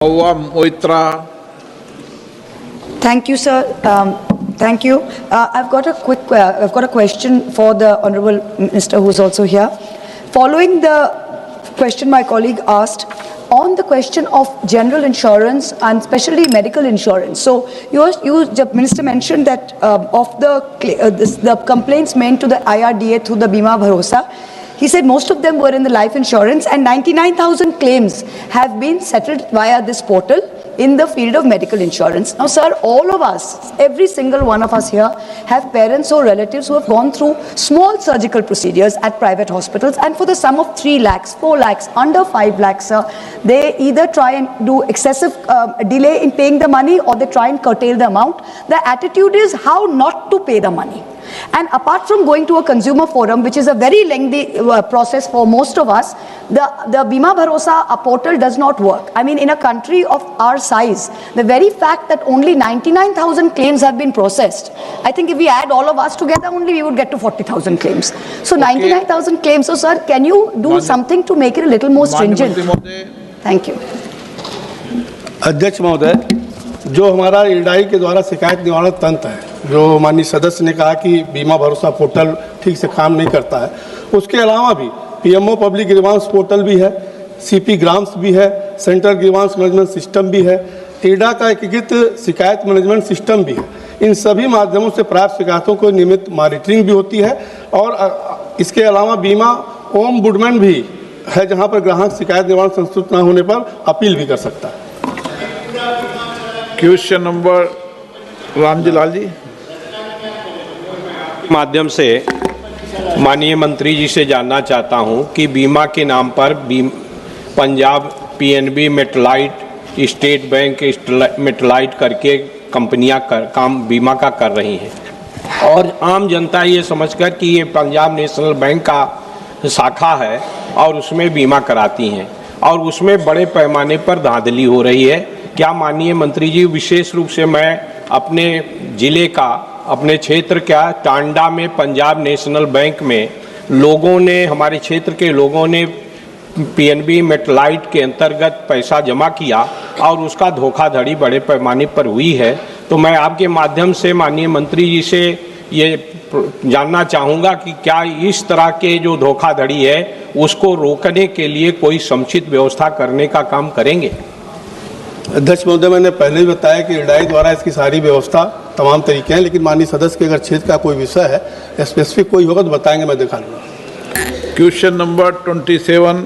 Moitra. Thank you, sir. Thank you. I've got a question for the Honourable Minister, who is also here. Following the question my colleague asked on the question of general insurance and especially medical insurance. So, the Minister mentioned that of the complaints made to the IRDA through the Bima Bharosa, he said most of them were in the life insurance and 99,000 claims have been settled via this portal in the field of medical insurance. Now, sir, all of us, every single one of us here have parents or relatives who have gone through small surgical procedures at private hospitals, and for the sum of 3 lakhs, 4 lakhs, under 5 lakhs, sir, they either try and do excessive delay in paying the money or they try and curtail the amount. The attitude is how not to pay the money. And apart from going to a consumer forum, which is a very lengthy process for most of us, the Bima Bharosa portal does not work. I mean, in a country of our size, the very fact that only 99,000 claims have been processed, I think if we add all of us together, only we would get to 40,000 claims. So, okay. 99,000 claims. So, sir, can you do something to make it a little more stringent? Thank you. अध्यक्ष महोदय, जो हमारा इल्डाई के द्वारा शिकायत निवारण तंत्र है, जो माननीय सदस्य ने कहा कि बीमा भरोसा पोर्टल ठीक से काम नहीं करता है, उसके अलावा भी पीएमओ पब्लिक ग्रीवांस पोर्टल भी है, सीपी ग्राम्स भी है, सेंट्रल ग्रीवांस मैनेजमेंट सिस्टम भी है, टीडा का एकीकृत शिकायत मैनेजमेंट सिस्टम भी है। इन सभी माध्यमों से प्राप्त शिकायतों को नियमित मॉनिटरिंग भी होती है और इसके अलावा बीमा ओम्बुड्समैन भी है, जहां पर ग्राहक शिकायत निवारण संस्तुत न होने पर अपील भी कर सकता है। Question number Ramji Lal ji. माध्यम से माननीय मंत्री जी से जानना चाहता हूं कि बीमा के नाम पर पंजाब पीएनबी, मेटलाइट, स्टेट बैंक, मेटलाइट करके कंपनियां काम बीमा का कर रही हैं और आम जनता ये समझकर कि ये पंजाब नेशनल बैंक का शाखा है और उसमें बीमा कराती हैं और उसमें बड़े पैमाने पर धांधली हो रही है। क्या माननीय मंत्री जी, विशेष रूप से मैं अपने ज़िले का, अपने क्षेत्र का टांडा में पंजाब नेशनल बैंक में लोगों ने, हमारे क्षेत्र के लोगों ने पीएनबी मेटलाइट के अंतर्गत पैसा जमा किया और उसका धोखाधड़ी बड़े पैमाने पर हुई है। तो मैं आपके माध्यम से माननीय मंत्री जी से ये जानना चाहूँगा कि क्या इस तरह के जो धोखाधड़ी है उसको रोकने के लिए कोई समुचित व्यवस्था करने का काम करेंगे? अध्यक्ष महोदय, मैंने पहले ही बताया कि इल्डाई द्वारा इसकी सारी व्यवस्था तमाम तरीके हैं, लेकिन माननीय सदस्य के अगर क्षेत्र का कोई विषय है, स्पेसिफिक कोई होगा तो बताएंगे, मैं दिखा लूँगा। Question number 27